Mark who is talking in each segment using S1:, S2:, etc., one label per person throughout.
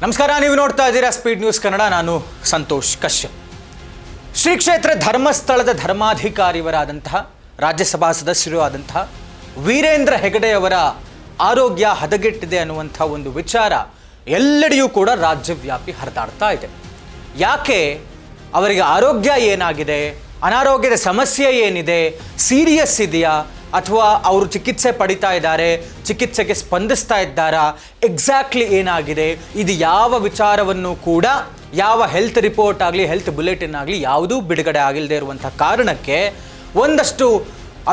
S1: ನಮಸ್ಕಾರ, ನೀವು ನೋಡ್ತಾ ಇದ್ದೀರಾ ಸ್ಪೀಡ್ ನ್ಯೂಸ್ ಕನ್ನಡ. ನಾನು ಸಂತೋಷ್ ಕಶ್ಯಪ್. ಶ್ರೀ ಕ್ಷೇತ್ರ ಧರ್ಮಸ್ಥಳದ ಧರ್ಮಾಧಿಕಾರಿಯವರಾದಂತಹ ರಾಜ್ಯಸಭಾ ಸದಸ್ಯರು ಆದಂತಹ ವೀರೇಂದ್ರ ಹೆಗಡೆಯವರ ಆರೋಗ್ಯ ಹದಗೆಟ್ಟಿದೆ ಅನ್ನುವಂಥ ಒಂದು ವಿಚಾರ ಎಲ್ಲೆಡೆಯೂ ಕೂಡ ರಾಜ್ಯವ್ಯಾಪಿ ಹರಿದಾಡ್ತಾ ಇದೆ. ಯಾಕೆ ಅವರಿಗೆ ಆರೋಗ್ಯ ಏನಾಗಿದೆ, ಅನಾರೋಗ್ಯದ ಸಮಸ್ಯೆ ಏನಿದೆ, ಸೀರಿಯಸ್ ಇದೆಯಾ ಅಥವಾ ಅವರು ಚಿಕಿತ್ಸೆ ಪಡಿತಾ ಇದ್ದಾರೆ, ಚಿಕಿತ್ಸೆಗೆ ಸ್ಪಂದಿಸ್ತಾ ಇದ್ದಾರಾ, ಎಕ್ಸಾಕ್ಟ್ಲಿ ಏನಾಗಿದೆ, ಇದು ಯಾವ ವಿಚಾರವನ್ನು ಕೂಡ ಯಾವ ಹೆಲ್ತ್ ರಿಪೋರ್ಟ್ ಆಗಲಿ ಹೆಲ್ತ್ ಬುಲೆಟಿನ್ ಆಗಲಿ ಯಾವುದೂ ಬಿಡುಗಡೆ ಆಗಿಲ್ಲದೆ ಇರುವಂಥ ಕಾರಣಕ್ಕೆ ಒಂದಷ್ಟು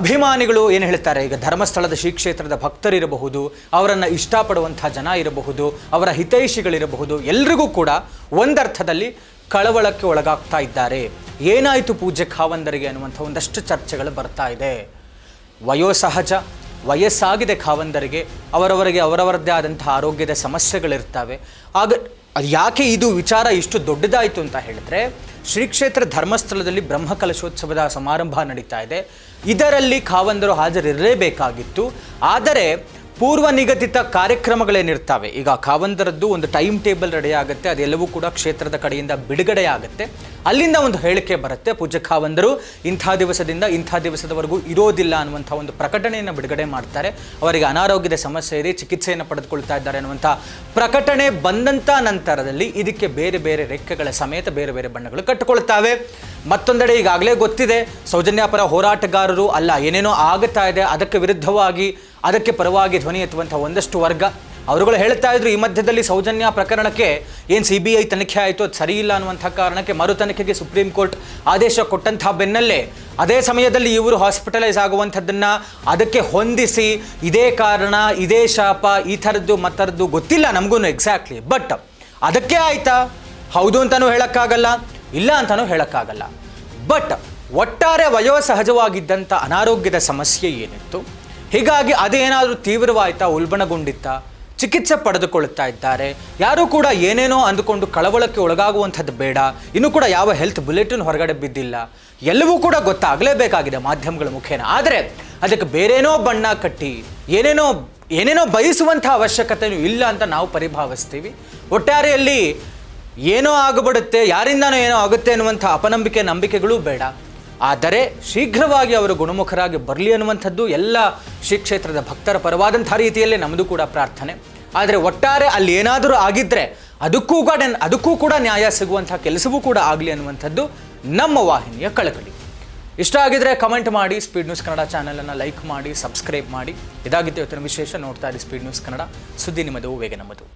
S1: ಅಭಿಮಾನಿಗಳು ಏನು ಹೇಳ್ತಾರೆ, ಈಗ ಧರ್ಮಸ್ಥಳದ ಶ್ರೀ ಕ್ಷೇತ್ರದ ಭಕ್ತರಿರಬಹುದು, ಅವರನ್ನು ಇಷ್ಟಪಡುವಂಥ ಜನ ಇರಬಹುದು, ಅವರ ಹಿತೈಷಿಗಳಿರಬಹುದು, ಎಲ್ರಿಗೂ ಕೂಡ ಒಂದರ್ಥದಲ್ಲಿ ಕಳವಳಕ್ಕೆ ಒಳಗಾಗ್ತಾ ಇದ್ದಾರೆ. ಏನಾಯಿತು ಪೂಜ್ಯ ಖಾವಂದರಿಗೆ ಅನ್ನುವಂಥ ಒಂದಷ್ಟು ಚರ್ಚೆಗಳು ಬರ್ತಾ ಇದೆ. ವಯೋಸಹಜ, ವಯಸ್ಸಾಗಿದೆ ಖಾವಂದರಿಗೆ, ಅವರವರಿಗೆ ಅವರವರದ್ದೇ ಆದಂಥ ಆರೋಗ್ಯದ ಸಮಸ್ಯೆಗಳಿರ್ತವೆ. ಆಗ ಅದು ಯಾಕೆ ಇದು ವಿಚಾರ ಇಷ್ಟು ದೊಡ್ಡದಾಯಿತು ಅಂತ ಹೇಳಿದ್ರೆ, ಶ್ರೀ ಕ್ಷೇತ್ರ ಧರ್ಮಸ್ಥಳದಲ್ಲಿ ಬ್ರಹ್ಮಕಲಶೋತ್ಸವದ ಸಮಾರಂಭ ನಡೀತಾ ಇದೆ. ಇದರಲ್ಲಿ ಖಾವಂದರು ಹಾಜರಿರಲೇಬೇಕಾಗಿತ್ತು. ಆದರೆ ಪೂರ್ವ ನಿಗದಿತ ಕಾರ್ಯಕ್ರಮಗಳೇನಿರ್ತವೆ, ಈಗ ಖಾವಂದರದ್ದು ಒಂದು ಟೈಮ್ ಟೇಬಲ್ ರೆಡಿ ಆಗುತ್ತೆ, ಅದೆಲ್ಲವೂ ಕೂಡ ಕ್ಷೇತ್ರದ ಕಡೆಯಿಂದ ಬಿಡುಗಡೆ ಆಗುತ್ತೆ. ಅಲ್ಲಿಂದ ಒಂದು ಹೇಳಿಕೆ ಬರುತ್ತೆ, ಪೂಜ್ಯ ಖಾವಂದರು ಇಂಥ ದಿವಸದಿಂದ ಇಂಥ ದಿವಸದವರೆಗೂ ಇರೋದಿಲ್ಲ ಅನ್ನುವಂಥ ಒಂದು ಪ್ರಕಟಣೆಯನ್ನು ಬಿಡುಗಡೆ ಮಾಡ್ತಾರೆ. ಅವರಿಗೆ ಅನಾರೋಗ್ಯದ ಸಮಸ್ಯೆ ಇದೆ, ಚಿಕಿತ್ಸೆಯನ್ನು ಪಡೆದುಕೊಳ್ತಾ ಇದ್ದಾರೆ ಅನ್ನುವಂಥ ಪ್ರಕಟಣೆ ಬಂದಂಥ ನಂತರದಲ್ಲಿ ಇದಕ್ಕೆ ಬೇರೆ ಬೇರೆ ರೆಕ್ಕೆಗಳ ಸಮೇತ ಬೇರೆ ಬೇರೆ ಬಣ್ಣಗಳು ಕಟ್ಟಿಕೊಳ್ತಾವೆ. ಮತ್ತೊಂದೆಡೆ ಈಗಾಗಲೇ ಗೊತ್ತಿದೆ, ಸೌಜನ್ಯಾಪರ ಹೋರಾಟಗಾರರು ಅಲ್ಲ, ಏನೇನೋ ಆಗುತ್ತಾ ಇದೆ, ಅದಕ್ಕೆ ವಿರುದ್ಧವಾಗಿ ಅದಕ್ಕೆ ಪರವಾಗಿ ಧ್ವನಿ ಎತ್ತುವಂಥ ಒಂದಷ್ಟು ವರ್ಗ ಅವರುಗಳು ಹೇಳ್ತಾ ಇದ್ರು, ಈ ಮಧ್ಯದಲ್ಲಿ ಸೌಜನ್ಯ ಪ್ರಕರಣಕ್ಕೆ ಏನು CBI ತನಿಖೆ ಆಯಿತು ಅದು ಸರಿ ಇಲ್ಲ ಅನ್ನುವಂಥ ಕಾರಣಕ್ಕೆ ಮರು ತನಿಖೆಗೆ ಸುಪ್ರೀಂ ಕೋರ್ಟ್ ಆದೇಶ ಕೊಟ್ಟಂಥ ಬೆನ್ನಲ್ಲೇ ಅದೇ ಸಮಯದಲ್ಲಿ ಇವರು ಹಾಸ್ಪಿಟಲೈಸ್ ಆಗುವಂಥದ್ದನ್ನು ಅದಕ್ಕೆ ಹೊಂದಿಸಿ ಇದೇ ಕಾರಣ, ಇದೇ ಶಾಪ, ಈ ಥರದ್ದು ಮತ್ತರದ್ದು ಗೊತ್ತಿಲ್ಲ ನಮಗೂ ಎಕ್ಸಾಕ್ಟ್ಲಿ. ಬಟ್ ಅದಕ್ಕೆ ಆಯಿತಾ, ಹೌದು ಅಂತಲೂ ಹೇಳೋಕ್ಕಾಗಲ್ಲ, ಇಲ್ಲ ಅಂತಲೂ ಹೇಳೋಕ್ಕಾಗಲ್ಲ. ಬಟ್ ಒಟ್ಟಾರೆ ವಯೋಸಹಜವಾಗಿದ್ದಂಥ ಅನಾರೋಗ್ಯದ ಸಮಸ್ಯೆ ಏನಿತ್ತು, ಹೀಗಾಗಿ ಅದೇನಾದರೂ ತೀವ್ರವಾಯಿತಾ, ಉಲ್ಬಣಗೊಂಡಿತ್ತಾ, ಚಿಕಿತ್ಸೆ ಪಡೆದುಕೊಳ್ಳುತ್ತಾ ಇದ್ದಾರೆ. ಯಾರೂ ಕೂಡ ಏನೇನೋ ಅಂದುಕೊಂಡು ಕಳವಳಕ್ಕೆ ಒಳಗಾಗುವಂಥದ್ದು ಬೇಡ. ಇನ್ನೂ ಕೂಡ ಯಾವ ಹೆಲ್ತ್ ಬುಲೆಟಿನ್ ಹೊರಗಡೆ ಬಿದ್ದಿಲ್ಲ. ಎಲ್ಲವೂ ಕೂಡ ಗೊತ್ತಾಗಲೇಬೇಕಾಗಿದೆ ಮಾಧ್ಯಮಗಳ ಮುಖೇನ. ಆದರೆ ಅದಕ್ಕೆ ಬೇರೇನೋ ಬಣ್ಣ ಕಟ್ಟಿ ಏನೇನೋ ಬಯಸುವಂಥ ಅವಶ್ಯಕತೆಯೂ ಇಲ್ಲ ಅಂತ ನಾವು ಪರಿಭಾವಿಸ್ತೀವಿ. ಒಟ್ಟಾರೆಯಲ್ಲಿ ಏನೋ ಆಗಿಬಿಡುತ್ತೆ, ಯಾರಿಂದನೋ ಏನೋ ಆಗುತ್ತೆ ಅನ್ನುವಂಥ ಅಪನಂಬಿಕೆ ನಂಬಿಕೆಗಳೂ ಬೇಡ. ಆದರೆ ಶೀಘ್ರವಾಗಿ ಅವರು ಗುಣಮುಖರಾಗಿ ಬರಲಿ ಅನ್ನುವಂಥದ್ದು ಎಲ್ಲ ಶ್ರೀ ಕ್ಷೇತ್ರದ ಭಕ್ತರ ಪರವಾದಂಥ ರೀತಿಯಲ್ಲೇ ನಮ್ಮದು ಕೂಡ ಪ್ರಾರ್ಥನೆ. ಆದರೆ ಒಟ್ಟಾರೆ ಅಲ್ಲಿ ಏನಾದರೂ ಆಗಿದ್ದರೆ ಅದಕ್ಕೂ ಕೂಡ ನ್ಯಾಯ ಸಿಗುವಂಥ ಕೆಲಸವೂ ಕೂಡ ಆಗಲಿ ಅನ್ನುವಂಥದ್ದು ನಮ್ಮ ವಾಹಿನಿಯ ಕಳಕಳಿ. ಇಷ್ಟ ಆಗಿದ್ರೆ ಕಮೆಂಟ್ ಮಾಡಿ, ಸ್ಪೀಡ್ ನ್ಯೂಸ್ ಕನ್ನಡ ಚಾನಲನ್ನು ಲೈಕ್ ಮಾಡಿ, ಸಬ್ಸ್ಕ್ರೈಬ್ ಮಾಡಿ. ಇದಾಗಿತ್ತು ಇವತ್ತಿನ ವಿಶೇಷ. ನೋಡ್ತಾ ಇರಿ ಸ್ಪೀಡ್ ನ್ಯೂಸ್ ಕನ್ನಡ, ಸುದ್ದಿ ನಿಮ್ಮದು, ವೇಗ ನಮ್ಮದು.